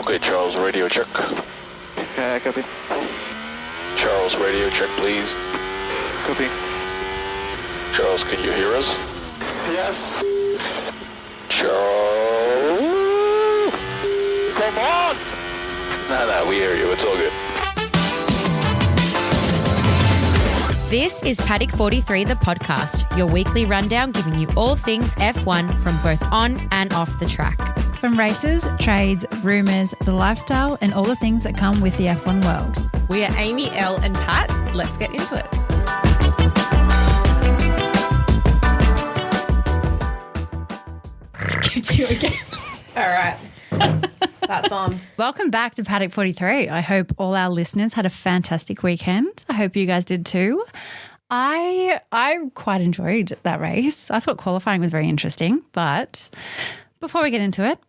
Okay, Charles, radio check. Copy. Charles, radio check, please. Copy. Charles, can you hear us? Yes. Charles? Come on! No, we hear you. It's all good. This is Paddock 43, the podcast, your weekly rundown giving you all things F1 from both on and off the track. From races, trades, rumours, the lifestyle, and all the things that come with the F1 world. We are Amy, Elle, and Pat. Let's get into it. Get you again. All right. That's on. Welcome back to Paddock 43. I hope all our listeners had a fantastic weekend. I hope you guys did too. I quite enjoyed that race. I thought qualifying was very interesting, but before we get into it,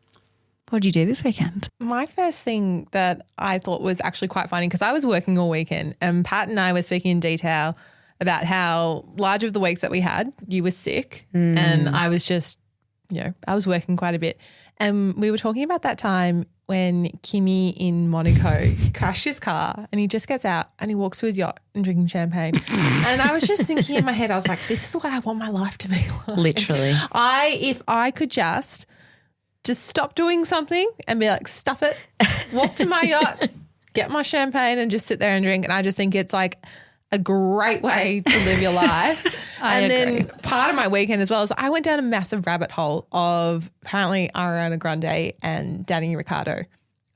what did you do this weekend? My first thing that I thought was actually quite funny because I was working all weekend and Pat and I were speaking in detail about how large of the weeks that we had, you were sick and I was just, I was working quite a bit. And we were talking about that time when Kimi in Monaco crashed his car and he just gets out and he walks to his yacht and drinking champagne. And I was just thinking in my head, I was like, this is what I want my life to be like. Literally. If I could just stop doing something and be like, stuff it, walk to my yacht, get my champagne and just sit there and drink. And I just think it's like a great way to live your life. And then part of my weekend as well is I went down a massive rabbit hole of apparently Ariana Grande and Danny Ricciardo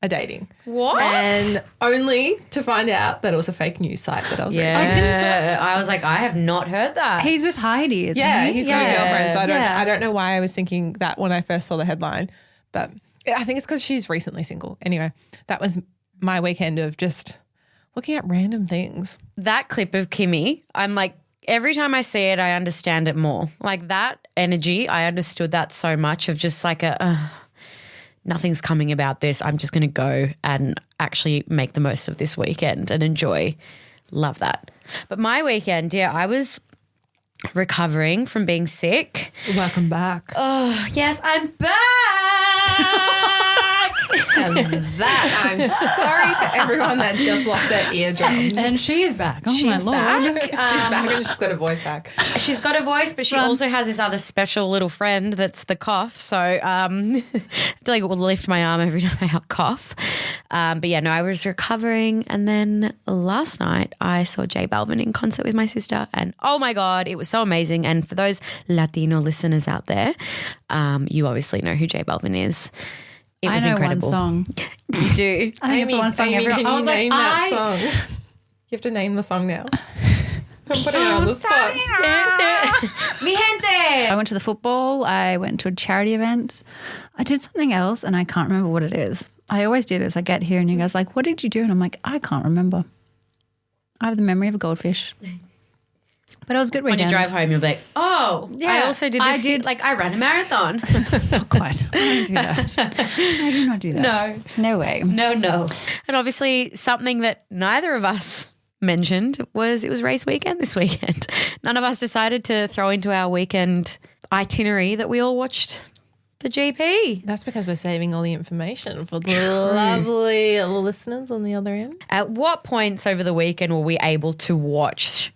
are dating. What? And only to find out that it was a fake news site that I was reading. I was like, I have not heard that. He's with Heidi, isn't Yeah, he? he's got a girlfriend. So I don't know why I was thinking that when I first saw the headline, but I think it's because she's recently single. Anyway, that was my weekend of just looking at random things. That clip of Kimi, I'm like, every time I see it, I understand it more. Like that energy, I understood that so much of just like nothing's coming about this. I'm just going to go and actually make the most of this weekend and enjoy. Love that. But my weekend, I was recovering from being sick. Welcome back. Oh, yes, I'm back. And that, I'm sorry for everyone that just lost their eardrums. And she is back. Oh, She's my Lord. back. She's back and she's got a voice back. She's got a voice, but she also has this other special little friend that's the cough. So I will lift my arm every time I cough. I was recovering. And then last night I saw J Balvin in concert with my sister and oh my God, it was so amazing. And for those Latino listeners out there, you obviously know who J Balvin is. It was incredible. One song. You do. I think it's one song. Amy, everyone. can I you was like, name that song? You have to name the song now. I'm putting it on the spot. Mi gente. I went to the football. I went to a charity event. I did something else and I can't remember what it is. I always do this. I get here and you guys are like, what did you do? And I'm like, I can't remember. I have the memory of a goldfish. But it was a good weekend. When you drive home, you'll be like, oh, Yeah, I also did this. I ran a marathon. Not quite. I don't do that. I do not do that. No way. No. And obviously something that neither of us mentioned was it was race weekend this weekend. None of us decided to throw into our weekend itinerary that we all watched the GP. That's because we're saving all the information for the lovely listeners on the other end. At what points over the weekend were we able to watch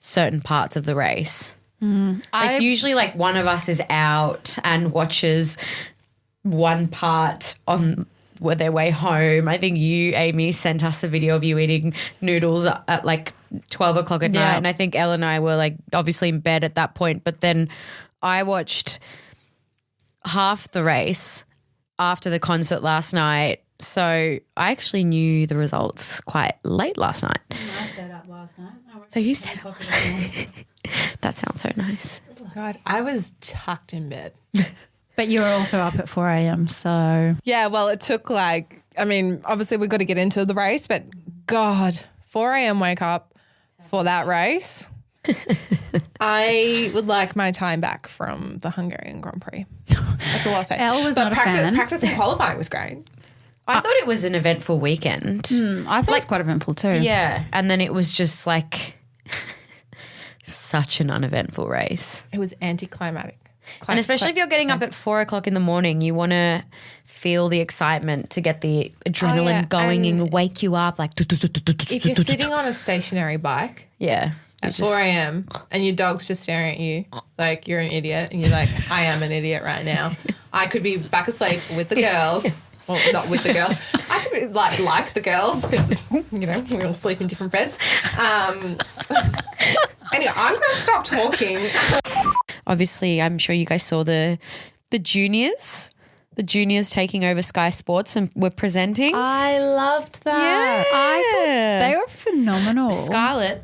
certain parts of the race? It's usually like one of us is out and watches one part on their way home. I think you, Amy, sent us a video of you eating noodles at like 12 o'clock at night. And I think Elle and I were like obviously in bed at that point. But then I watched half the race after the concert last night. So I actually knew the results quite late last night. I stayed up last night. So you stayed up last night. That sounds so nice. God, I was tucked in bed. But you were also up at 4 a.m. So Yeah, well, it took obviously we've got to get into the race, but God, 4 a.m. wake up for that race. I would like my time back from the Hungarian Grand Prix. That's all I'll say. Elle was not a fan. Practice and qualifying was great. I thought it was an eventful weekend. I thought it was quite eventful too. Yeah. And then it was just like such an uneventful race. It was anticlimactic. And especially if you're getting up at 4 o'clock in the morning, you want to feel the excitement, to get the adrenaline going and wake you up. Like, If you're sitting on a stationary bike yeah. at 4 a.m. and your dog's just staring at you like you're an idiot and you're like, I am an idiot right now. I could be back asleep with the girls. Well, not with the girls. I could be like the girls because, we all sleep in different beds. Anyway, I'm going to stop talking. Obviously, I'm sure you guys saw the juniors. The juniors taking over Sky Sports and were presenting. I loved that. I thought they were phenomenal. Scarlett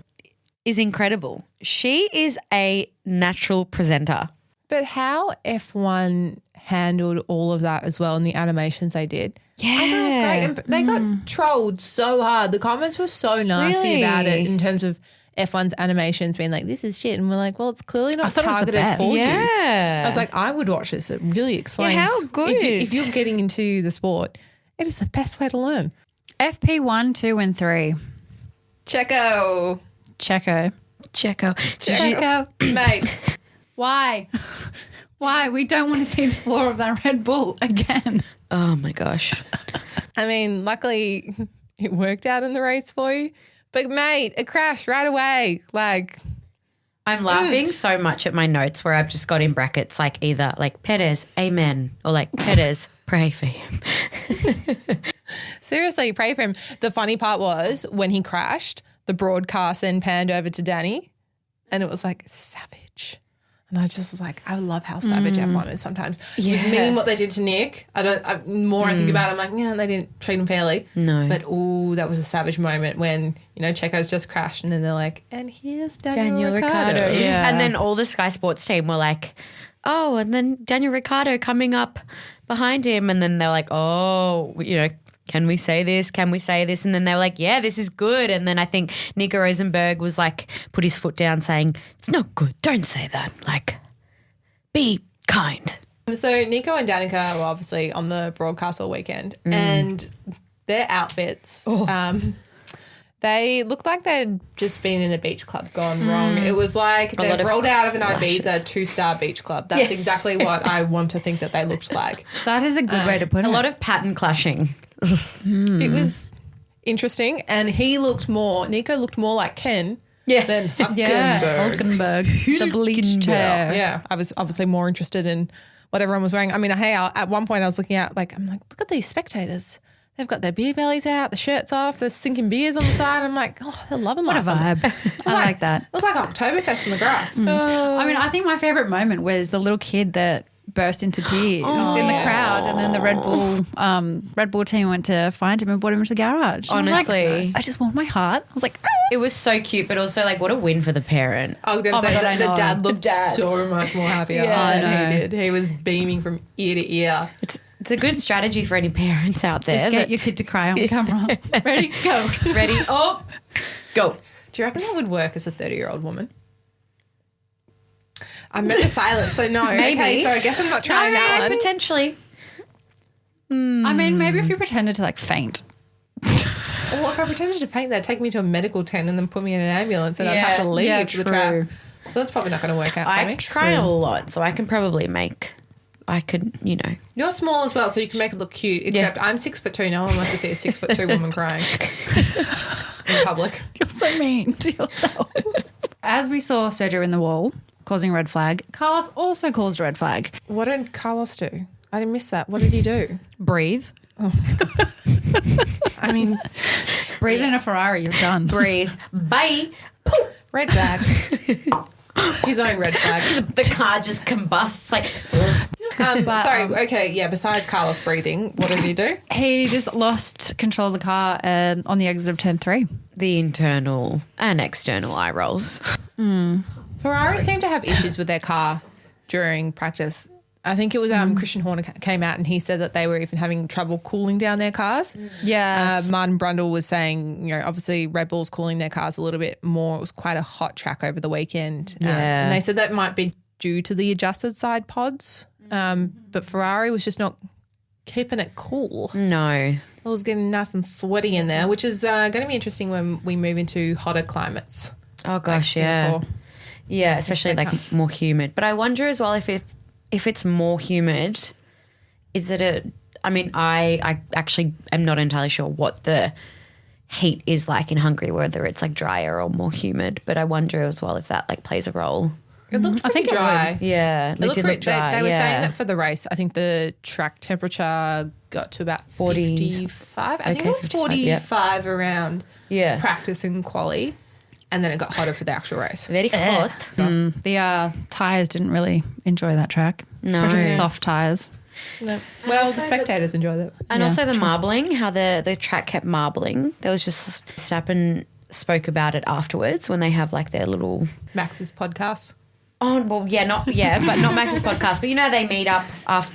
is incredible. She is a natural presenter. But how F1 handled all of that as well in the animations they did. Yeah. I thought it was great. And they got trolled so hard. The comments were so nasty Really? about it in terms of F1's animations being like, this is shit. And we're like, well, it's clearly not thought it was the targeted best. for you. Yeah. I was like, I would watch this. It really explains. Yeah, how good. If you're getting into the sport, it is the best way to learn. FP1, 2 and 3. Checo. Checo. Checo. Mate. Why? Why? We don't want to see the floor of that Red Bull again. Oh, my gosh. I mean, luckily it worked out in the race for you. But, mate, it crashed right away. Like, I'm laughing so much at my notes where I've just got in brackets like either like Perez, amen, or like Perez, pray for him. seriously, pray for him. The funny part was when he crashed, the broadcast then panned over to Danny and it was like, savage. And I just was like, I love how savage F1 is sometimes. Yeah. With me and what they did to Nick, I think about it, I'm like, yeah, they didn't treat him fairly. No. But, that was a savage moment when, Checo's just crashed and then they're like, and here's Daniel Ricciardo. Yeah. And then all the Sky Sports team were like, oh, and then Daniel Ricciardo coming up behind him. And then they're like, oh, can we say this? Can we say this? And then they were like, yeah, this is good. And then I think Nico Rosenberg was like, put his foot down saying, it's not good. Don't say that. Like, be kind. So Nico and Danica were obviously on the broadcast all weekend and their outfits, they looked like they'd just been in a beach club gone wrong. It was like they've rolled out of an Ibiza 2-star beach club. That's exactly what I want to think that they looked like. That is a good way to put it. A lot of pattern clashing. It was interesting and Nico looked more like Ken than Hülkenberg. Yeah, Hülkenberg. The bleached hair. Yeah, I was obviously more interested in what everyone was wearing. I mean, hey, at one point I was looking at I'm like, look at these spectators. They've got their beer bellies out, the shirts off, they're sinking beers on the side. I'm like, oh, they're loving What a life. vibe. I like that. It was like Oktoberfest in the grass. I mean, I think my favourite moment was the little kid that burst into tears in the crowd, and then the Red Bull team went to find him and brought him to the garage. I was Honestly. like, I just warmed my heart. I was like, It was so cute, but also like what a win for the parent. I was going to my say God, that I the know. dad looked so much more happier I than know. he did. He was beaming from ear to ear. It's a good strategy for any parents out there. just get your kid to cry on camera. Ready, go. ready. Oh, go. Do you reckon that would work as a 30-year-old woman? I'm never silent, so no. Maybe. Okay, so I guess I'm not trying that one. Potentially. I mean, maybe if you pretended to like faint. Or if I pretended to faint, they'd take me to a medical tent and then put me in an ambulance and I'd have to leave the trap. So that's probably not going to work out for I me. try a lot, so I can probably You're small as well, so you can make it look cute, except I'm 6'2". No one wants to see a 6'2" woman crying in public. You're so mean to yourself. As we saw Sergio in the wall causing a red flag, Carlos also caused a red flag. What did Carlos do? I didn't miss that. What did he do? breathe. I mean, Breathe in a Ferrari, you're done. Breathe. Bye. red flag. His own red flag. The car just combusts like Sorry, okay, yeah, besides Carlos breathing, what did he do? He just lost control of the car on the exit of turn 3. the internal and external eye rolls. Ferrari seem to have issues with their car during practice. I think it was Christian Horner came out and he said that they were even having trouble cooling down their cars. Yes. Martin Brundle was saying, obviously Red Bull's cooling their cars a little bit more. It was quite a hot track over the weekend. Yeah. And they said that might be due to the adjusted side pods. But Ferrari was just not keeping it cool. No. It was getting nice and sweaty in there, which is going to be interesting when we move into hotter climates. Oh gosh, like yeah. Singapore. Yeah, especially like more humid. But I wonder as well if it's more humid, is it I mean, I actually am not entirely sure what the heat is like in Hungary, whether it's like drier or more humid. But I wonder as well if that like plays a role. It looked pretty dry. Yeah, It looked pretty, dry. they were saying that for the race, I think the track temperature got to about 55. I think it was 45 around practice and quali. And then it got hotter for the actual race. Very hot. The tyres didn't really enjoy that track, especially the soft tyres. No. Well, the spectators enjoyed it. And also the marbling, how the track kept marbling. There was just Verstappen spoke about it afterwards when they have like their little Max's podcast. Oh well, but not Max's podcast. But you know they meet up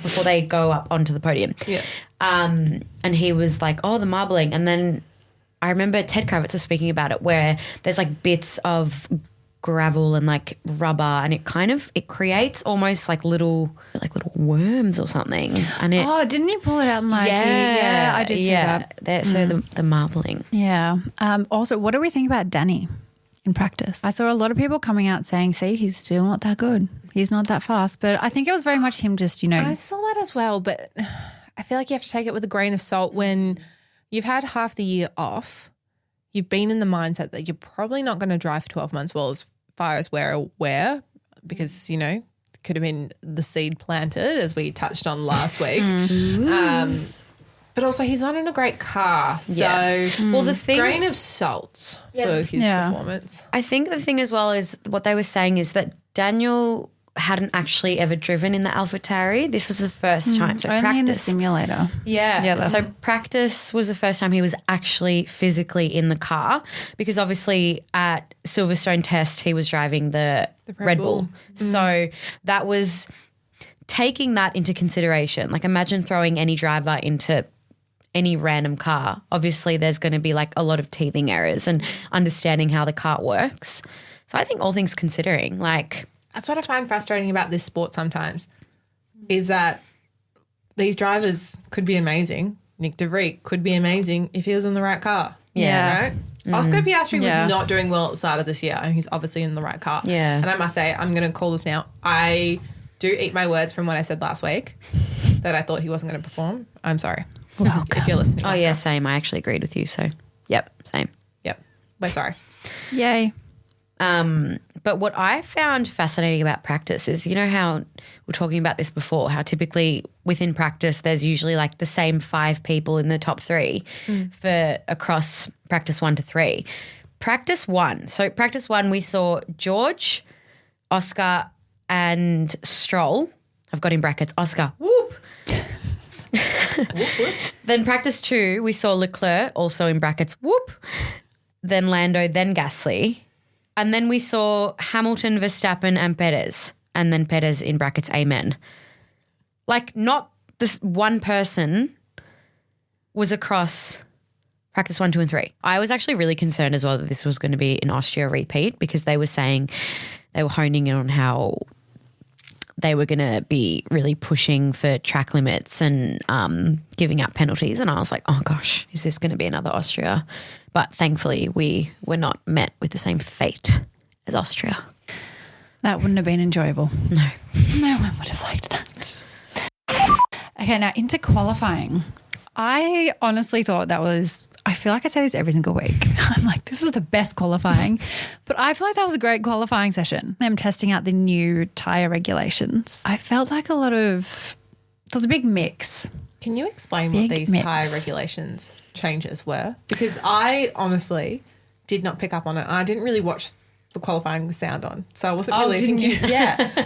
before they go up onto the podium. Yeah. And he was like, "Oh, the marbling," and then I remember Ted Kravitz was speaking about it, where there's like bits of gravel and like rubber, and it creates almost like little worms or something. And it didn't you pull it out and like I did see that. So the marbling. Yeah. Also, what do we think about Danny in practice? I saw a lot of people coming out saying, "See, he's still not that good. He's not that fast." But I think it was very much him just, I saw that as well, but I feel like you have to take it with a grain of salt when you've had half the year off. You've been in the mindset that you're probably not going to drive for 12 months. Well, as far as we're aware, because, it could have been the seed planted, as we touched on last week. But also he's not in a great car. So, well, the thing, grain of salt for his performance. I think the thing as well is what they were saying is that Daniel hadn't actually ever driven in the AlphaTauri. This was the first time. So only in the simulator. Yeah. So practice was the first time he was actually physically in the car, because obviously at Silverstone test he was driving the Red Bull. So that was taking that into consideration. Like imagine throwing any driver into any random car. Obviously there's going to be like a lot of teething errors and understanding how the car works. So I think all things considering, like, that's what I find frustrating about this sport sometimes, is that these drivers could be amazing. Nick de Vries could be amazing if he was in the right car. Yeah. Right? Oscar Piastri was not doing well at the start of this year, and he's obviously in the right car. Yeah. And I must say, I'm going to call this now. I do eat my words from what I said last week, that I thought he wasn't going to perform. I'm sorry. If you're listening. Oh, yeah, same. I actually agreed with you. So, yep, same. Yep. We're sorry. Yay. But what I found fascinating about practice is, you know how we were talking about this before, how typically within practice there's usually like the same 5 people in the top 3 for across practice 1 to 3. Practice 1. So practice 1 we saw George, Oscar and Stroll. I've got in brackets Oscar. Whoop. Then practice 2 we saw Leclerc, also in brackets whoop. Then Lando, then Gasly. And then we saw Hamilton, Verstappen and Perez, and then Perez in brackets amen. Like not this one person was across practice 1, 2 and 3. I was actually really concerned as well that this was going to be an Austria repeat, because they were saying they were honing in on how they were going to be really pushing for track limits and giving out penalties. And I was like, oh gosh, is this going to be another Austria? But thankfully we were not met with the same fate as Austria. That wouldn't have been enjoyable. No. No one would have liked that. Okay, now into qualifying. I honestly thought that was, I feel like I say this every single week. I'm like, this is the best qualifying. But I feel like that was a great qualifying session. Them testing out the new tyre regulations. I felt like there was a big mix. Can you explain what these tyre regulations changes were? Because I honestly did not pick up on it. I didn't really watch the qualifying with sound on. So I wasn't really thinking.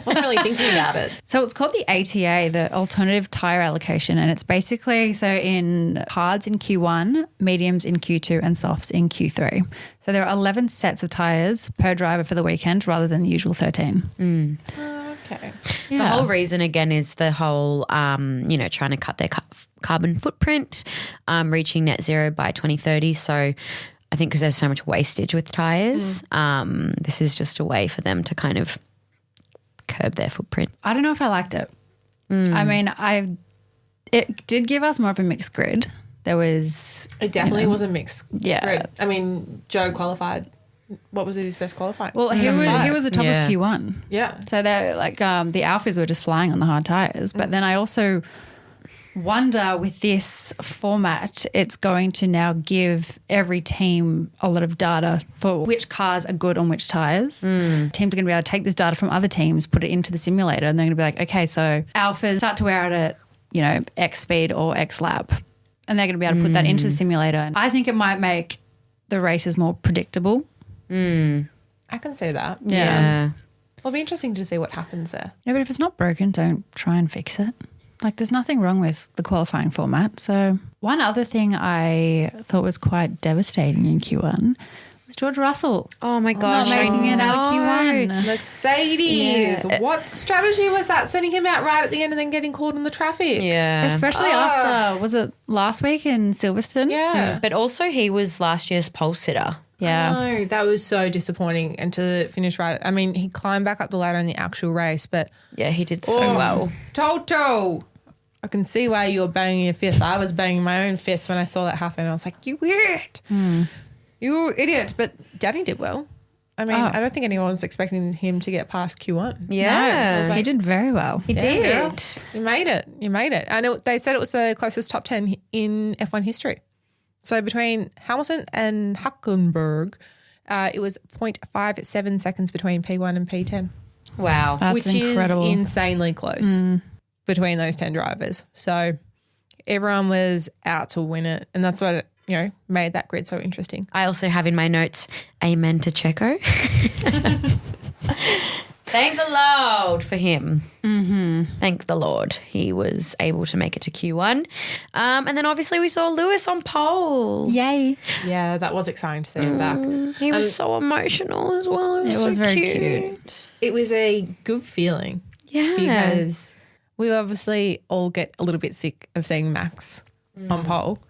Wasn't really thinking about it. So it's called the ATA, the Alternative Tyre Allocation, and it's basically so in hards in Q1, mediums in Q2 and softs in Q3. So there are 11 sets of tyres per driver for the weekend rather than the usual 13. Okay. Yeah. The whole reason again is the whole, trying to cut their carbon footprint, reaching net zero by 2030. So I think because there's so much wastage with tyres, this is just a way for them to kind of curb their footprint. I don't know if I liked it. I mean, it did give us more of a mixed grid. It definitely was a mixed grid. I mean, Joe qualified. What was his best qualifying? Well, he was the top of Q1. Yeah. So they're like the Alphas were just flying on the hard tyres. But then I also wonder with this format, it's going to now give every team a lot of data for which cars are good on which tyres. Teams are going to be able to take this data from other teams, put it into the simulator, and they're going to be like, okay, so Alphas start to wear out at, X speed or X lap. And they're going to be able to put that into the simulator. And I think it might make the races more predictable. I can see that. Yeah. It'll be interesting to see what happens there. No, but if it's not broken, don't try and fix it. Like, there's nothing wrong with the qualifying format. So one other thing I thought was quite devastating in Q1 was George Russell. Oh my gosh. Not making it out of Q1. Mercedes. Yeah. What strategy was that, sending him out right at the end and then getting caught in the traffic? Yeah. Especially after, was it last week in Silverstone? Yeah. But also he was last year's pole sitter. Yeah. No, that was so disappointing. And to finish right, I mean, he climbed back up the ladder in the actual race, but Yeah, he did so well. Toto, I can see why you were banging your fist. I was banging my own fist when I saw that happen. I was like, you weird. You idiot. But Danny did well. I mean, I don't think anyone was expecting him to get past Q1. Yeah. He did very well. He did. You made it. You made it. And they said it was the closest top 10 in F1 history. So between Hamilton and Hülkenberg, it was 0.57 seconds between P1 and P10. Wow. That's which incredible. is insanely close between those 10 drivers. So everyone was out to win it. And that's what, made that grid so interesting. I also have in my notes, amen to Checo. Thank the Lord for him. Mm-hmm. Thank the Lord. He was able to make it to Q1. And then obviously we saw Lewis on pole. Yay. Yeah, that was exciting to see him back. He was so emotional as well. It was, was so very cute. It was a good feeling Yeah. because we obviously all get a little bit sick of seeing Max on pole.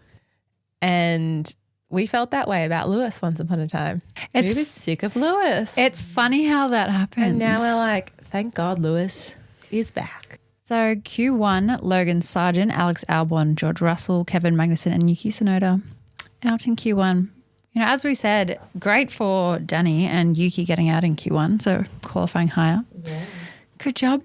And we felt that way about Lewis once upon a time. We were sick of Lewis. It's funny how that happens. And now we're like, thank God Lewis is back. So Q1, Logan Sargent, Alex Albon, George Russell, Kevin Magnussen and Yuki Tsunoda out in Q1. As we said, great for Danny and Yuki getting out in Q1, so qualifying higher. Yeah. Good job.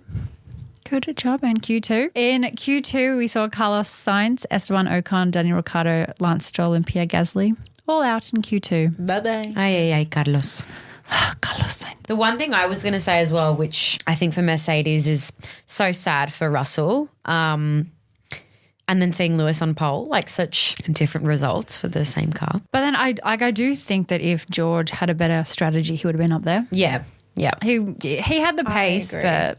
Good job. And Q2. In Q2, we saw Carlos Sainz, Esteban Ocon, Daniel Ricciardo, Lance Stroll and Pierre Gasly all out in Q2. Bye-bye. Ay, Carlos. Carlos Sainz. The one thing I was going to say as well, which I think for Mercedes is so sad for Russell, and then seeing Lewis on pole, like such different results for the same car. But then I do think that if George had a better strategy, he would have been up there. Yeah. He had the pace, agree. but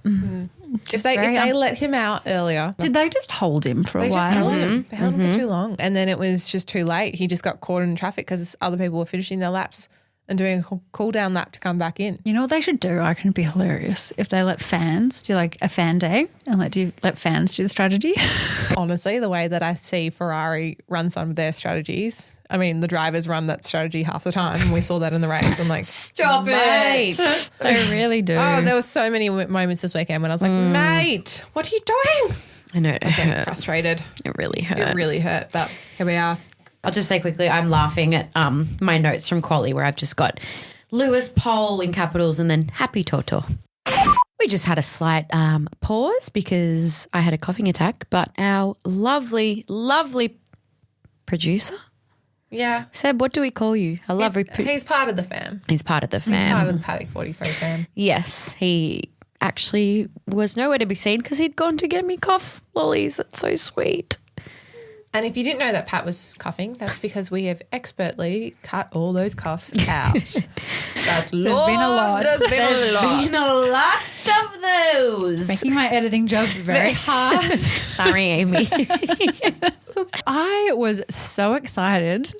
If they let him out earlier. did they just hold him for a They just while? held him. They held him for too long. And then it was just too late. He just got caught in traffic because other people were finishing their laps and doing a cool down lap to come back in. You know what they should do? I reckon it'd be hilarious if they let fans do like a fan day and let fans do the strategy. Honestly, the way that I see Ferrari run some of their strategies, I mean, the drivers run that strategy half the time. We saw that in the race. I'm like, Stop mate. They really do. Oh, there were so many moments this weekend when I was like, mate, what are you doing? I know it I was getting hurt. frustrated. It really hurt. It really hurt, but here we are. I'll just say quickly, I'm laughing at my notes from Quali where I've just got Lewis pole in capitals and then happy Toto. We just had a slight pause because I had a coughing attack, but our lovely, lovely producer, Yeah. Seb, what do we call you? A lovely He's part of the fam. He's part of the fam. He's part of the Paddock 43 fam. Yes, he actually was nowhere to be seen because he'd gone to get me cough lollies. That's so sweet. And if you didn't know that Pat was coughing, that's because we have expertly cut all those coughs out. There's been a lot. There's been a lot. Been a lot of those. Making my editing job very hard. Sorry, Amy. I was so excited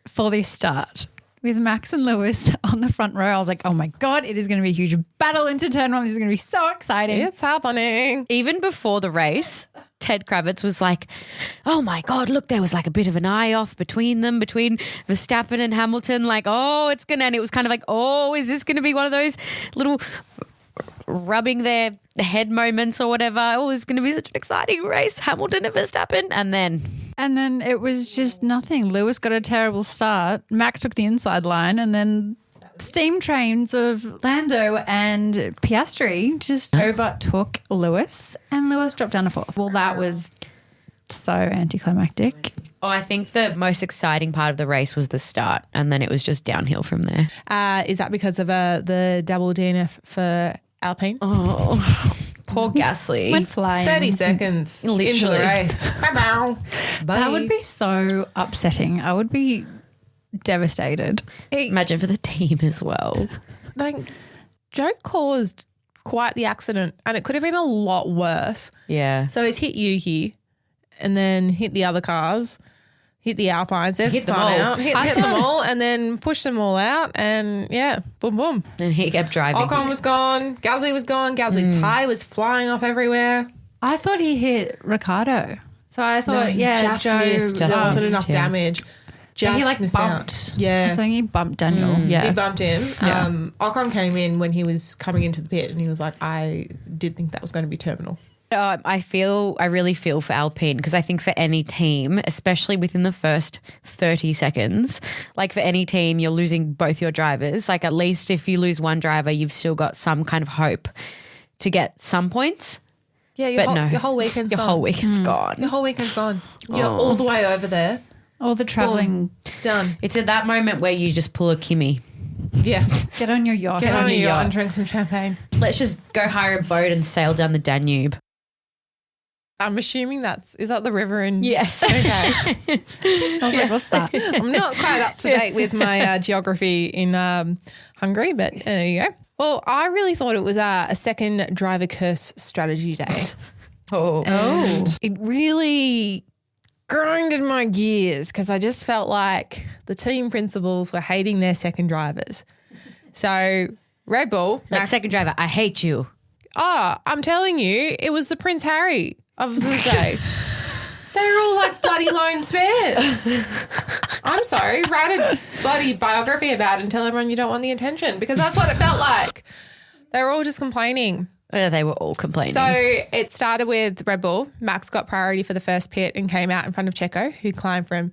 for this start with Max and Lewis on the front row. I was like, oh my God, it is going to be a huge battle into turn one. This is going to be so exciting. It's happening. Even before the race, Ted Kravitz was like, oh my God, look, there was like a bit of an eye off between Verstappen and Hamilton. Like, oh, it's going to, and it was kind of like, oh, is this going to be one of those little rubbing their head moments or whatever? Oh, it's going to be such an exciting race, Hamilton and Verstappen. And then it was just nothing. Lewis got a terrible start. Max took the inside line and then steam trains of Lando and Piastri just overtook Lewis and Lewis dropped down to fourth. Well, that was so anticlimactic. Oh, I think the most exciting part of the race was the start, and then it was just downhill from there. Is that because of the double DNF for Alpine? Oh, poor Gasly. Went flying. 30 seconds into Literally. the race. Bye-bye. That would be so upsetting. I would be devastated. Imagine for the team as well. Like, Joe caused quite the accident, and it could have been a lot worse. Yeah. So he's hit Yuki and then hit the other cars, hit the Alpines. They've Hit them spun all. out, hit them all, and then pushed them all out. And yeah, boom, boom. And he kept driving. Ocon was gone. Gasly was gone. Gasly's tyre was flying off everywhere. I thought he hit Ricardo. So I thought, just Joe. missed. just There wasn't missed, enough yeah. damage. Just he like missed bumped. out. Yeah. I think he bumped Daniel. He Yeah. bumped him. Yeah. Ocon came in when he was coming into the pit and he was like, I did think that was going to be terminal. I really feel for Alpine, because I think for any team, especially within the first 30 seconds, like for any team, you're losing both your drivers. Like at least if you lose one driver, you've still got some kind of hope to get some points. Yeah, But no, your whole weekend's your gone. whole weekend's gone. Your whole weekend's gone. You're all the way over there. All the traveling. Done. It's at that moment where you just pull a Kimmy. Yeah. Get on your yacht. Get on your yacht yacht. and drink some champagne. Let's just go hire a boat and sail down the Danube. I'm assuming is that the river in... Yes. Okay. I was like, what's that? I'm not quite up to date with my geography in Hungary, but there you go. Well, I really thought it was a second driver curse strategy day. And it really grinded my gears because I just felt like the team principals were hating their second drivers. So Red Bull, Like Max, second driver, I hate you. I'm telling you, it was the Prince Harry of the day. They're all like bloody lone spares. I'm sorry, write a bloody biography about it and tell everyone you don't want the attention, because that's what it felt like. They were all just complaining. Yeah, they were all complaining. So it started with Red Bull. Max got priority for the first pit and came out in front of Checo, who climbed from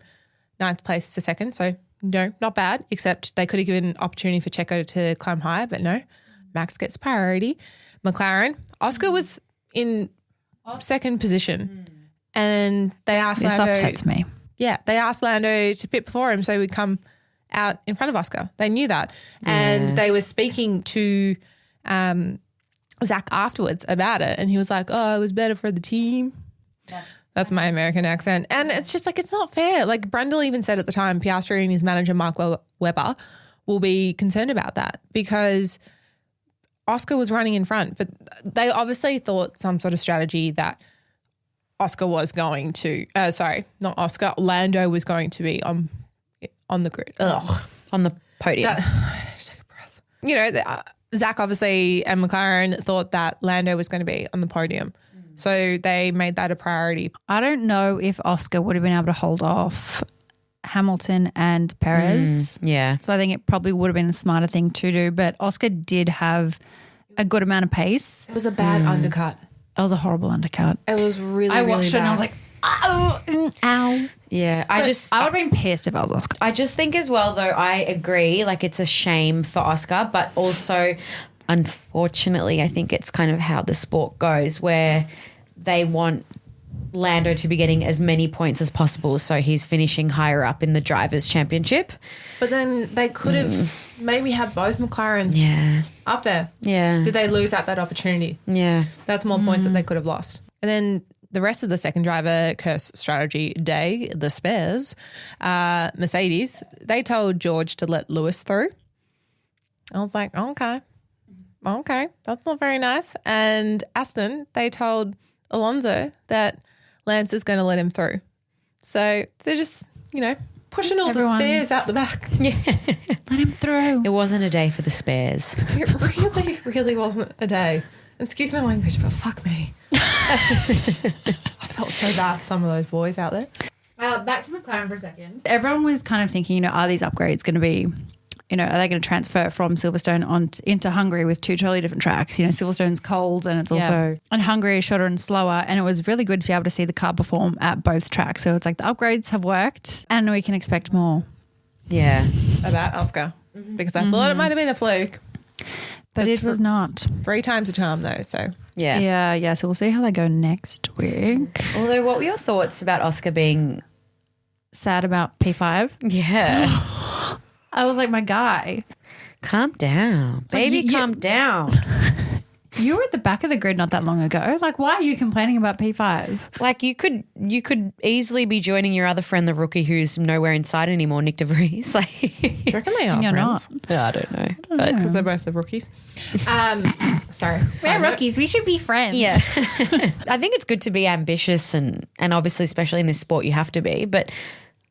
9th place to 2nd. So no, not bad, except they could have given an opportunity for Checo to climb higher, but no, Max gets priority. McLaren, Oscar was in 2nd position, and they asked This Lando. upsets me. Yeah, they asked Lando to pit before him so he'd come out in front of Oscar. They knew that. And they were speaking to Zach afterwards about it, and he was like, oh, it was better for the team. That's my American accent. And it's just like, it's not fair. Like Brundle even said at the time, Piastri and his manager, Mark Webber, will be concerned about that because Oscar was running in front. But they obviously thought some sort of strategy that Oscar was going to, not Oscar, Lando was going to be on the grid. Ugh. on the podium. Just take a breath. You know, Zach obviously and McLaren thought that Lando was going to be on the podium. So they made that a priority. I don't know if Oscar would have been able to hold off Hamilton and Perez. Yeah. So I think it probably would have been a smarter thing to do. But Oscar did have a good amount of pace. It was a bad undercut. It was a horrible undercut. It was really, I really watched it and I was like, ow. Yeah. I would have been pissed if I was Oscar. I just think as well, though, I agree, like it's a shame for Oscar, but also, unfortunately, I think it's kind of how the sport goes where they want Lando to be getting as many points as possible so he's finishing higher up in the Drivers' Championship. But then they could have maybe had both McLarens up there. Yeah. Did they lose out that opportunity? Yeah. That's more points that they could have lost. And then the rest of the second driver curse strategy day, the spares, Mercedes, they told George to let Lewis through. I was like, okay, that's not very nice. And Aston, they told Alonso that Lance is going to let him through. So they're just, pushing all the spares out the back. Yeah. Let him through. It wasn't a day for the spares. It really, really wasn't a day. Excuse my language, but fuck me. I felt so bad for some of those boys out there. Back to McLaren for a second. Everyone was kind of thinking, are these upgrades going to be, are they going to transfer from Silverstone into Hungary with two totally different tracks? Silverstone's cold and it's also, and Hungary is shorter and slower. And it was really good to be able to see the car perform at both tracks. So it's like the upgrades have worked and we can expect more. Yeah. About Oscar. Because I thought it might have been a fluke. But it was not. 3 times a charm though, so Yeah. Yeah. So we'll see how they go next week. Although, what were your thoughts about Oscar being? Sad about P5. Yeah. I was like, my guy. Calm down, baby. you- Calm down. You were at the back of the grid not that long ago. Like, why are you complaining about P5? Like you could easily be joining your other friend, the rookie, who's nowhere inside anymore, Nick DeVries. Like, Do you reckon they are You're friends? not. yeah, I don't know. Because they're both the rookies. Sorry. We're rookies. We should be friends. Yeah. I think it's good to be ambitious and obviously, especially in this sport, you have to be. But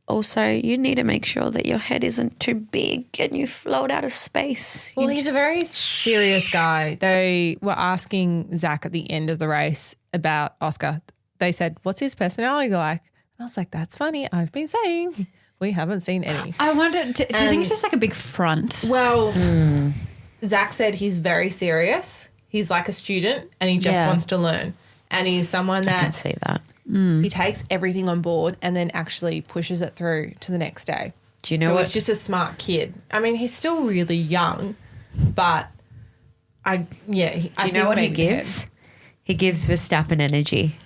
also, you need to make sure that your head isn't too big and you float out of space. Well, he's a very serious guy. They were asking Zach at the end of the race about Oscar. They said, what's his personality like? And I was like, that's funny. I've been saying we haven't seen any. I wonder, do you think it's just like a big front? Well, Zach said he's very serious. He's like a student and he just Yeah. wants to learn. And he's someone I can that see that. he takes everything on board and then actually pushes it through to the next day. Do you know so what? he's just a smart kid. I mean, he's still really young, but Do you know what he gives? He gives Verstappen energy.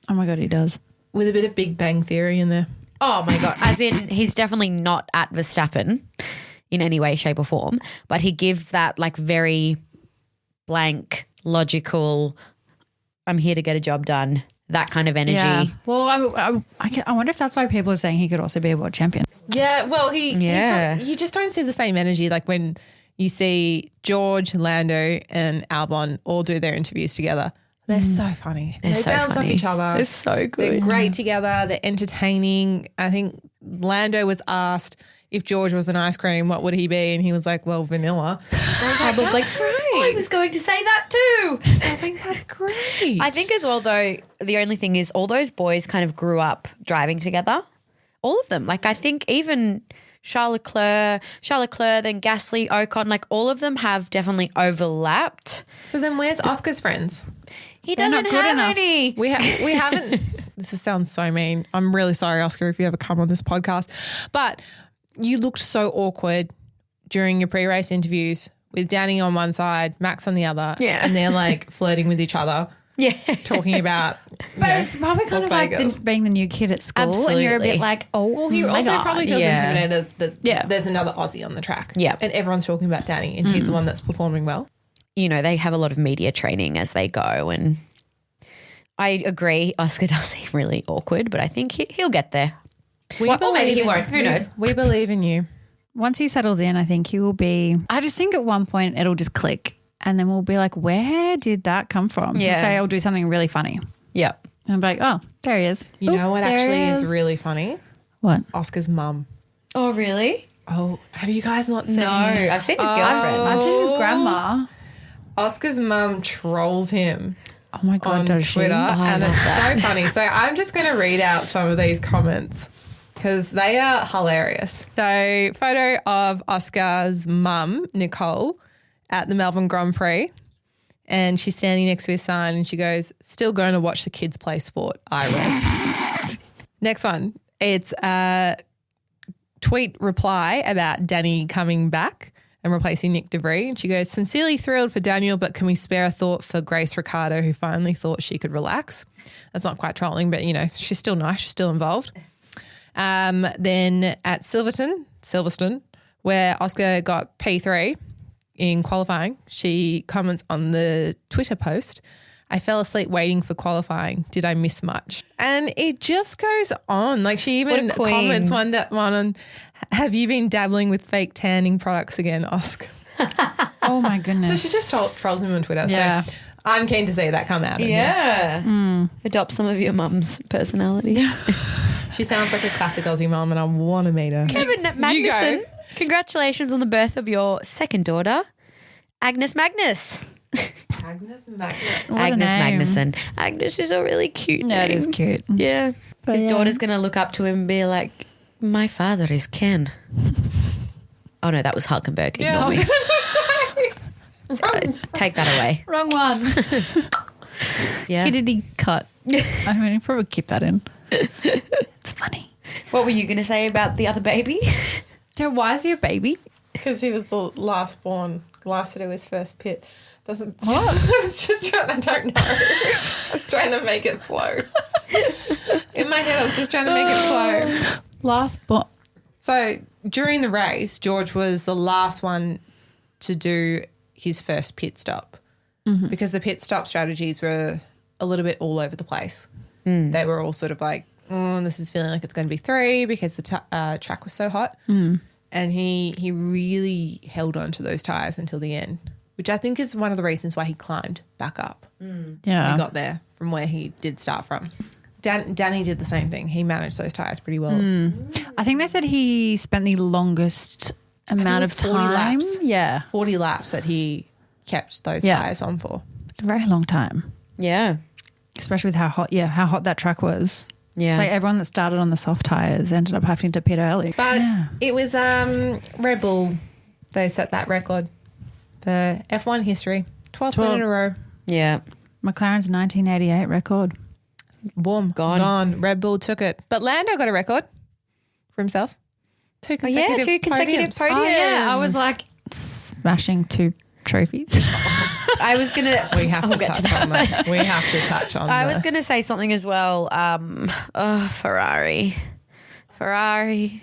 Oh my God, he does. With a bit of Big Bang Theory in there. Oh my God. As in, he's definitely not at Verstappen in any way, shape, or form, but he gives that like very blank, logical, I'm here to get a job done, that kind of energy. Yeah. Well, I wonder if that's why people are saying he could also be a world champion. Yeah, well, Yeah. you just don't see the same energy like when you see George, Lando, and Albon all do their interviews together. They're so funny. They so bounce funny. off each other. They're so They're good. great together. They're entertaining. I think Lando was asked if George was an ice cream, what would he be? And he was like, well, vanilla. I was like, I was going to say that too. I think that's great. I think as well, though, the only thing is all those boys kind of grew up driving together. All of them. Like, I think even Charles Leclerc, then Gasly, Ocon, like all of them have definitely overlapped. So then where's Oscar's friends? He They're not doesn't good have enough. any. We haven't. This sounds so mean. I'm really sorry, Oscar, if you ever come on this podcast. But you looked so awkward during your pre-race interviews with Danny on one side, Max on the other. Yeah. And they're like flirting with each other, Yeah. talking about. But it's probably kind Las of like Vegas. being the new kid at school. And you're a Absolutely. bit like, oh, Well, he my also God. probably feels Yeah. intimidated that Yeah. there's another Aussie on the track. Yeah. And everyone's talking about Danny and he's the one that's performing well. You know, they have a lot of media training as they go. And I agree, Oscar does seem really awkward, but I think he'll get there. Or maybe he won't. Who knows? We believe in you. Once he settles in, I think he will be. I just think at one point it'll just click, and then we'll be like, "Where did that come from?" Yeah. Say I'll do something really funny, Yeah. and I'll be like, "Oh, there he is." You know Oop, what there he actually is really funny? What? Oscar's mum. Oh, really? Oh, have you guys not seen? No. I've seen his girlfriend. I've seen his grandma. Oscar's mum trolls him Oh my God, on does Twitter, she? and it's so funny. So I'm just going to read out some of these comments because they are hilarious. So, photo of Oscar's mum, Nicole, at the Melbourne Grand Prix, and she's standing next to his son, and she goes, "Still going to watch the kids play sport." I read. Next one, it's a tweet reply about Danny coming back and replacing Nick DeVries. And she goes, "Sincerely thrilled for Daniel, but can we spare a thought for Grace Ricardo, who finally thought she could relax?" That's not quite trolling, but, you know, she's still nice. She's still involved. Then at Silverstone, where Oscar got P3 in qualifying, she comments on the Twitter post, "I fell asleep waiting for qualifying. Did I miss much?" And it just goes on. Like, she even What a queen. comments one on, "Have you been dabbling with fake tanning products again, Oscar?" Oh my goodness. So she just trolls him on Twitter. Yeah. So I'm keen to see that come out. Yeah. Adopt some of your mum's personality. She sounds like a classic Aussie mum and I want to meet her. Kevin Magnussen, congratulations on the birth of your second daughter, Agnes Magnus. Agnes Magnus. What a Agnes name. Magnussen. Agnes is a really cute Yeah, it name. is cute. Yeah. His yeah. daughter's going to look up to him and be like, "My father is Ken." Oh, no, that was Hulkenberg. Ignore me. Take that away. Wrong one. Yeah. Kiddy cut. I mean, you probably keep that in. It's funny. What were you going to say about the other baby? So why is he a baby? Because he was the last born last to do his first pit. Doesn't what? I was just trying. I don't know. I was trying to make it flow. In my head, I was just trying to make it flow. Last but So during the race, George was the last one to do his first pit stop because the pit stop strategies were a little bit all over the place. They were all sort of like, this is feeling like it's going to be 3 because the track was so hot. And he really held on to those tyres until the end, which I think is one of the reasons why he climbed back up. yeah. He got there from where he did start from. Danny did the same thing. He managed those tyres pretty well. I think they said he spent the longest amount it of was 40 time. laps. Yeah. 40 laps that he kept those Yeah. tyres on for. A very long time. Yeah. Especially with how hot that track was. Yeah. It's like everyone that started on the soft tyres ended up having to pit early. But yeah. it was Red Bull. They set that record for F1 history. 12th win in a row. Yeah. McLaren's 1988 record. Boom. Gone. Red Bull took it. But Lando got a record for himself. 2 consecutive 2 consecutive podiums. podiums. Oh, yeah. I was like smashing 2 trophies. I was going to. We have to touch on that. We have to touch on I was going to say something as well. Ferrari, pedicure,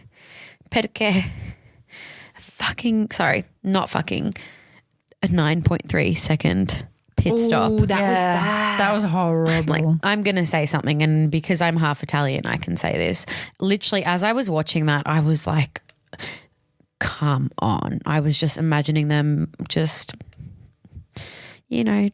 a 9.3 second pit stop. Ooh, that was bad. That was horrible. Like, I'm going to say something, and because I'm half Italian, I can say this. Literally, as I was watching that, I was like, come on. I was just imagining them just, we know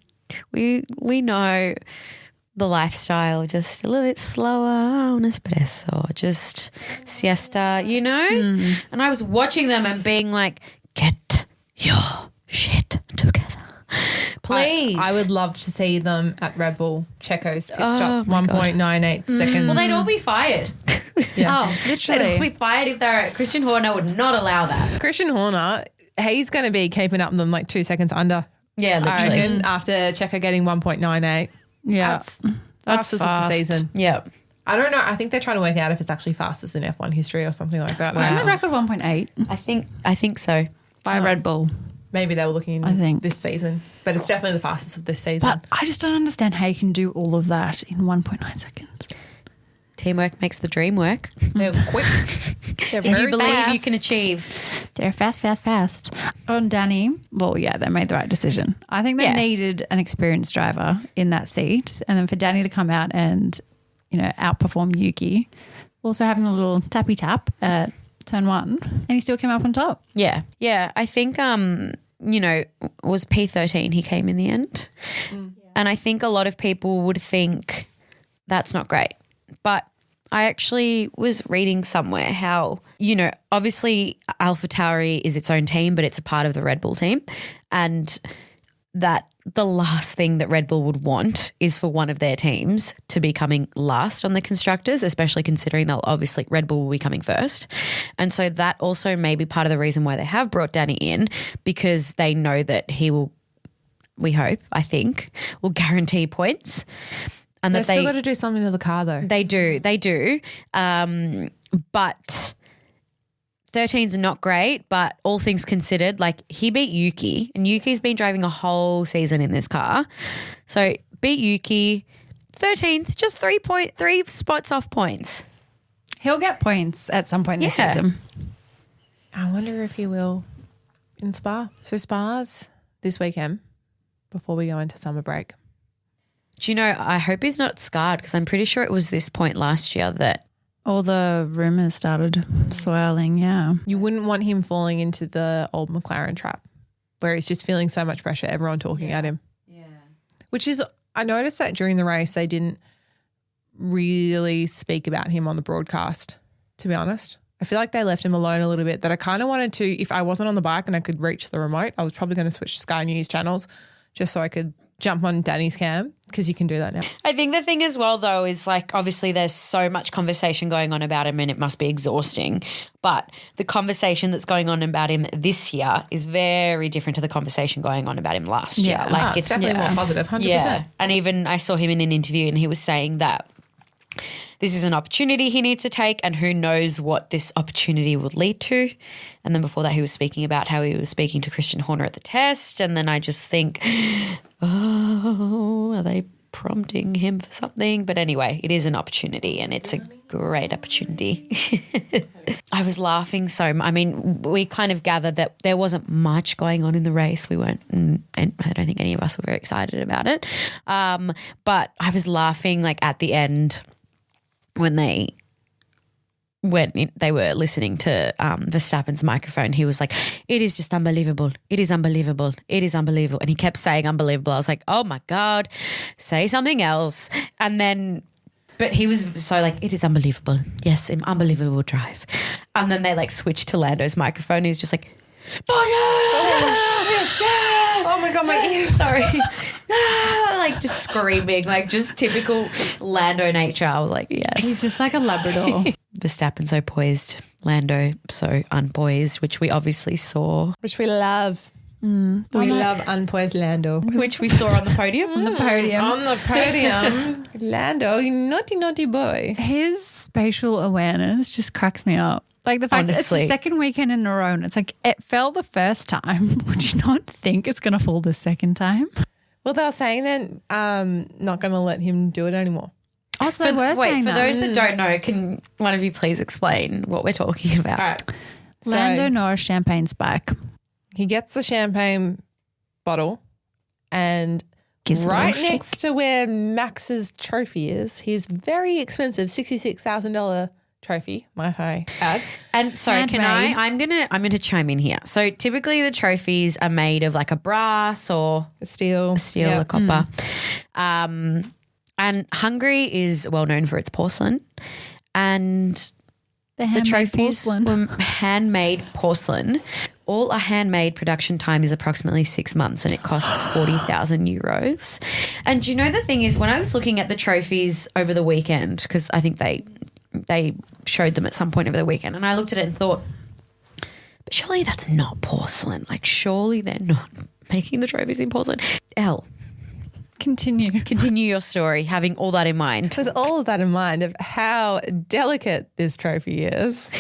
the lifestyle, just a little bit slower on espresso, just siesta, And I was watching them and being like, get your shit together. Please. I would love to see them at Red Bull Checo's pit Oh stop. my 1.98 seconds. Well, they'd all be fired. Yeah. Oh, They'd literally. all be fired if they're Christian Horner would not allow that. Christian Horner, he's going to be keeping up with them like 2 seconds under. Yeah, I literally. reckon, after Checo getting 1.98. Yeah. That's fastest of the fast. season. Yeah. I don't know. I think they're trying to work out if it's actually fastest in F1 history or something like that. Wasn't the record 1.8 I think so. by Red Bull? Maybe they were looking I think. this season, but it's definitely the fastest of this season. But I just don't understand how you can do all of that in 1.9 seconds. Teamwork makes the dream work. They're quick. They're If you very believe fast. you can achieve. They're fast. On Danny, well, yeah, they made the right decision. I think they Yeah. needed an experienced driver in that seat. And then for Danny to come out and, outperform Yuki, also having a little tappy tap at turn 1, and he still came up on top. Yeah. Yeah. I think, was P13 he came in the end. And I think a lot of people would think that's not great. But I actually was reading somewhere how, obviously AlphaTauri is its own team, but it's a part of the Red Bull team. And that the last thing that Red Bull would want is for one of their teams to be coming last on the constructors, especially considering Red Bull will be coming first. And so that also may be part of the reason why they have brought Danny in, because they know that he will, we hope, I think, will guarantee points. And They've that still got to do something to the car though. They do. But 13's not great, but all things considered, like he beat Yuki, and Yuki's been driving a whole season in this car. So beat Yuki, 13th, just 3 spots off points. He'll get points at some point this Yeah. season. I wonder if he will in Spa. So Spa's this weekend before we go into summer break. Do you know, I hope he's not scarred, because I'm pretty sure it was this point last year that All the rumours started swirling, yeah. You wouldn't want him falling into the old McLaren trap where he's just feeling so much pressure, everyone talking at him. Yeah. Which is, I noticed that during the race they didn't really speak about him on the broadcast, to be honest. I feel like they left him alone a little bit, that I kind of wanted to, if I wasn't on the bike and I could reach the remote, I was probably going to switch to Sky News channels just so I could jump on Danny's cam, because you can do that now. I think the thing as well, though, is like obviously there's so much conversation going on about him and it must be exhausting. But the conversation that's going on about him this year is very different to the conversation going on about him last year. Like It's definitely more positive, 100%. Yeah. And even I saw him in an interview and he was saying that this is an opportunity he needs to take, and who knows what this opportunity would lead to. And then before that, he was speaking about how he was speaking to Christian Horner at the test. And then I just think, oh, are they prompting him for something? But anyway, it is an opportunity, and it's a great opportunity. I was laughing we kind of gathered that there wasn't much going on in the race. We weren't, and I don't think any of us were very excited about it. But I was laughing like at the end when they were listening to Verstappen's microphone. He was like, it is just unbelievable. It is unbelievable. It is unbelievable. And he kept saying unbelievable. I was like, oh my God, say something else. And then, but he was so like, it is unbelievable. Yes, an unbelievable drive. And then they like switched to Lando's microphone. He was just like, Oh my God, my ears. sorry. Like just screaming, like just typical Lando nature. I was like, yes. He's just like a Labrador. Verstappen so poised, Lando so unpoised, which we obviously saw. Which we love. We love unpoised Lando. Which we saw on the podium. On the podium. On the podium. Lando, you naughty, naughty boy. His spatial awareness just cracks me up. Like the fact that it's the Honestly. second weekend in a row and it's like it fell the first time. Would you not think it's going to fall the second time? Well, they were saying then not going to let him do it anymore. Oh, so they were Wait, saying for that. those that don't know, can one of you please explain what we're talking about? All right. Lando So Norris champagne spike. he gets the champagne bottle and Gives a right little shake. next to where Max's trophy is, his very expensive $66,000 trophy, might I add. And sorry, Handmade. I'm gonna chime in here. So typically the trophies are made of like a brass or Steel. steel or copper. And Hungary is well known for its porcelain, and The the handmade trophies porcelain. were handmade porcelain. All a handmade production time is approximately 6 months, and it costs 40,000 euros. And do you know the thing is, when I was looking at the trophies over the weekend, because I think they showed them at some point over the weekend, and I looked at it and thought, but surely that's not porcelain. Like surely they're not making the trophies in porcelain. Elle, continue your story, having all that in mind. With all of that in mind of how delicate this trophy is,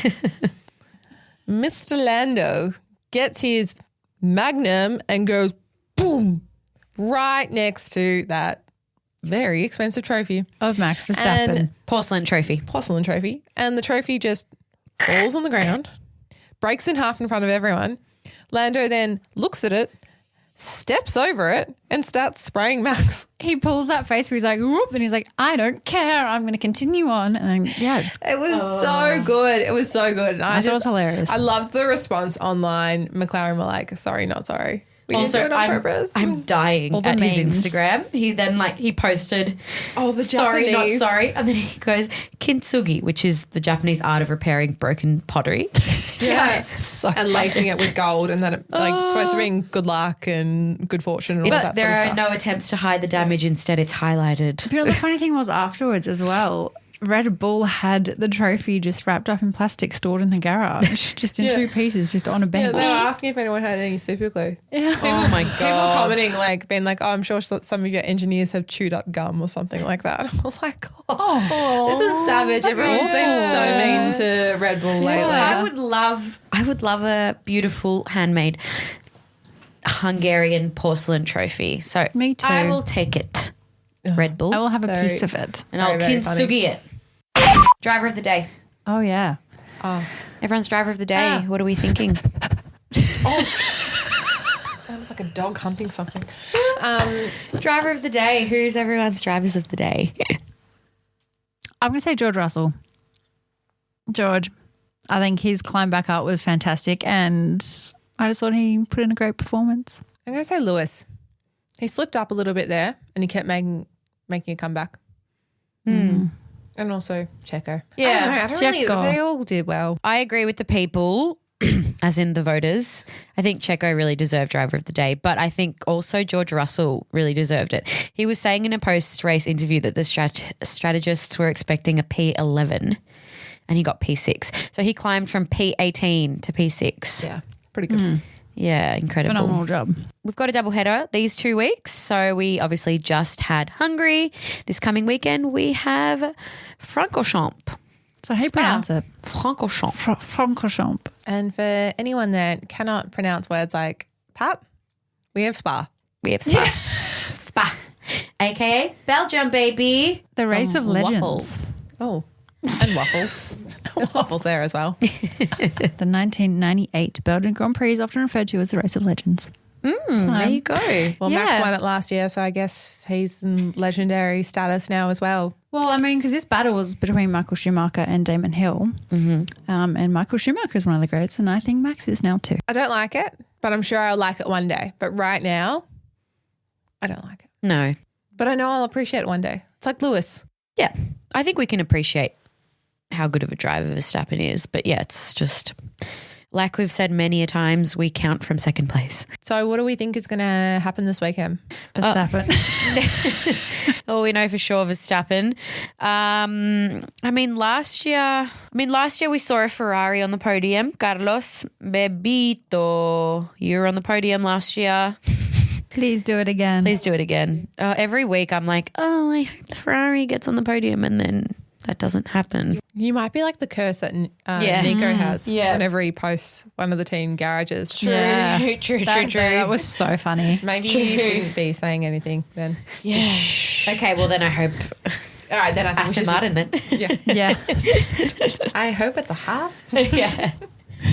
Mr. Lando gets his magnum and goes boom right next to that very expensive trophy, Of Max Verstappen. And Porcelain trophy. porcelain trophy, and the trophy just falls on the ground, breaks in half in front of everyone. Lando then looks at it, steps over it, and starts spraying Max. He pulls that face where he's like, whoop, and he's like, I don't care. I'm going to continue on. And then, yeah, it's It was so good. It was so good. And I thought it was hilarious. I loved the response online. McLaren were like, sorry, not sorry. We didn't do it on I'm, purpose. I'm dying All the at his memes. Instagram. He then he posted, Oh, the sorry, Japanese. not sorry. And then he goes, kintsugi, which is the Japanese art of repairing broken pottery. Yeah. so And lacing it with gold, and then it's supposed to bring good luck and good fortune and all that There sort are of stuff. no attempts to hide the damage. Instead, it's highlighted. You know, the funny thing was afterwards as well, Red Bull had the trophy just wrapped up in plastic stored in the garage, just in Yeah. 2 pieces, just on a Yeah, bench. they were asking if anyone had any super glue. Yeah. Oh my People commenting being like, oh, I'm sure some of your engineers have chewed up gum or something like that. I was like, oh, this is savage. Everyone's been so mean to Red Bull lately. I would love a beautiful handmade Hungarian porcelain trophy. So Me too. I will take it, Red Bull, I will have a Very- piece of it. and I'll very funny. kintsugi it. Driver of the day. Oh, yeah. Everyone's driver of the day. What are we thinking? Sounded like a dog hunting something. Driver of the day. Who's everyone's drivers of the day? I'm going to say George Russell. George. I think his climb back up was fantastic, and I just thought he put in a great performance. I'm going to say Lewis. He slipped up a little bit there and he kept making a comeback. And also Checo. Yeah, I don't really, Checo. they all did well. I agree with the people, as in the voters. I think Checo really deserved driver of the day, but I think also George Russell really deserved it. He was saying in a post-race interview that the strategists were expecting a P11 and he got P6. So he climbed from P18 to P6. Yeah, pretty good. Yeah, incredible. Phenomenal job. We've got a double header these 2 weeks. So we obviously just had Hungary. This coming weekend we have Francorchamps. So how you pronounce it? Francorchamps. Francorchamps. And for anyone that cannot pronounce words like Pat, we have Spa. We have Spa. Spa. AKA Belgium, baby. The race of legends. Waffles. Oh, and waffles. There's waffles there as well. The 1998 Belgian Grand Prix is often referred to as the race of legends. There you go. Well, Yeah. Max won it last year, so I guess he's in legendary status now as well. Well, I mean, because this battle was between Michael Schumacher and Damon Hill. And Michael Schumacher is one of the greats, and I think Max is now too. I don't like it, but I'm sure I'll like it one day. But right now, I don't like it. No. But I know I'll appreciate it one day. It's like Lewis. Yeah. I think we can appreciate how good of a driver Verstappen is. But yeah, it's just like we've said many a times, we count from second place. So what do we think is going to happen this weekend? Verstappen. Oh, we know for sure Verstappen. Last year we saw a Ferrari on the podium. Carlos Bebito. You were on the podium last year. Please do it again. Please do it again. Every week I'm like, oh, I hope the Ferrari gets on the podium, and then that doesn't happen. You might be like the curse that Yeah. Nico has Yeah. whenever he posts one of the team garages. Yeah. True. That was so funny. Maybe you shouldn't be saying anything then. Yeah. Okay, well then I hope All right, then I think Aston we should Martin then. Yeah. Yeah. I hope it's a half. Yeah.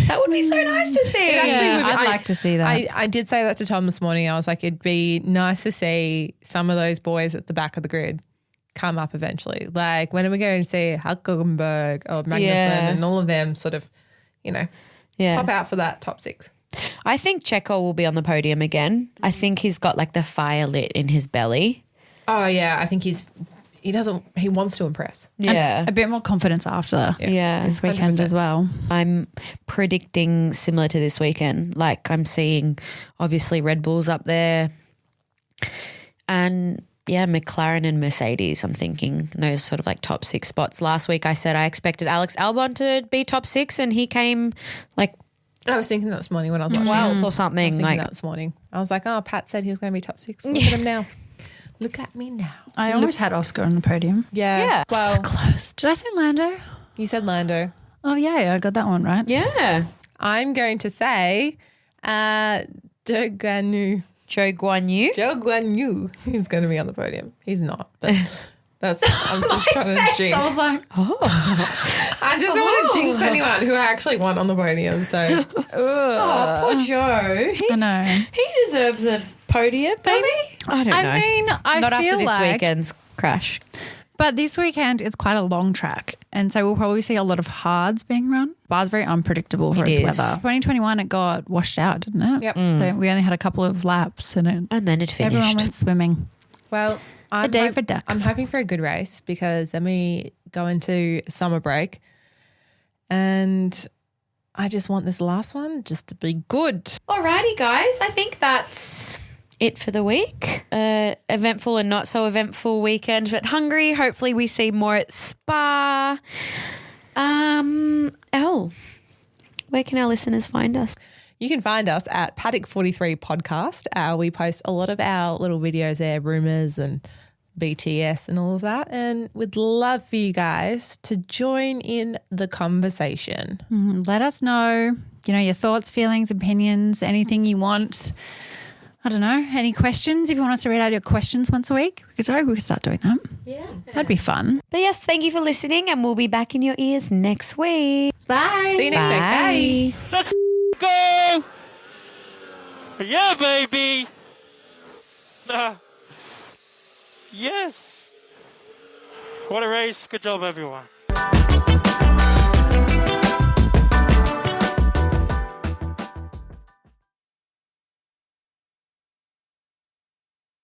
That would be so nice to see. It actually Yeah, would. I'd like to see that. I did say that to Tom this morning. I was like, it'd be nice to see some of those boys at the back of the grid come up eventually. Like, when are we going to see Hulkenberg or Magnussen and all of them sort of, pop out for that top 6? I think Checo will be on the podium again. I think he's got like the fire lit in his belly. Oh, yeah. I think he wants to impress. Yeah. A bit more confidence after Yeah. this weekend 100%. as well. I'm predicting similar to this weekend. Like, I'm seeing obviously Red Bull's up there. And yeah, McLaren and Mercedes, I'm thinking those sort of like top 6 spots. Last week I said I expected Alex Albon to be top 6 and he came like I was thinking that this morning when I was watching. 12th or I was something. thinking Like, that this morning. I was like, oh, Pat said he was going to be top 6. Look at him now. Look at me now. I almost had Oscar on the podium. Yeah. Well, Close. Did I say Lando? you said Lando. Oh, yeah, I got that one right. yeah. I'm going to say Joe Guan Joe Guan Yu. Yu is going to be on the podium. He's not, but I'm just trying to jinx. I was like, I just don't want to jinx anyone who actually won on the podium. So Oh, poor Joe. I know. He deserves a podium, does he? I don't know. I mean, I Not feel after this like, weekend's crash. but this weekend it's quite a long track, and so we'll probably see a lot of hards being run. Bar's very unpredictable for It its is. weather. 2021 it got washed out, didn't it? Yep. So we only had a couple of laps in it. And then it Everyone finished. went swimming. well, I'm day for ducks. I'm hoping for a good race because then we go into summer break, and I just want this last one just to be good. Alrighty, guys. I think that's it for the week. Eventful and not so eventful weekend at Hungary. Hopefully we see more at Spa. Elle, where can our listeners find us? You can find us at Paddock 43 Podcast. We post a lot of our little videos there, rumours and BTS and all of that. And we'd love for you guys to join in the conversation. Let us know, your thoughts, feelings, opinions, anything you want. I don't know, any questions? If you want us to read out your questions once a week, we could start doing that. Yeah. That'd be fun. But yes, thank you for listening and we'll be back in your ears next week. Bye. See you next week. Bye. Go! Yeah, baby! Yes! What a race. Good job, everyone.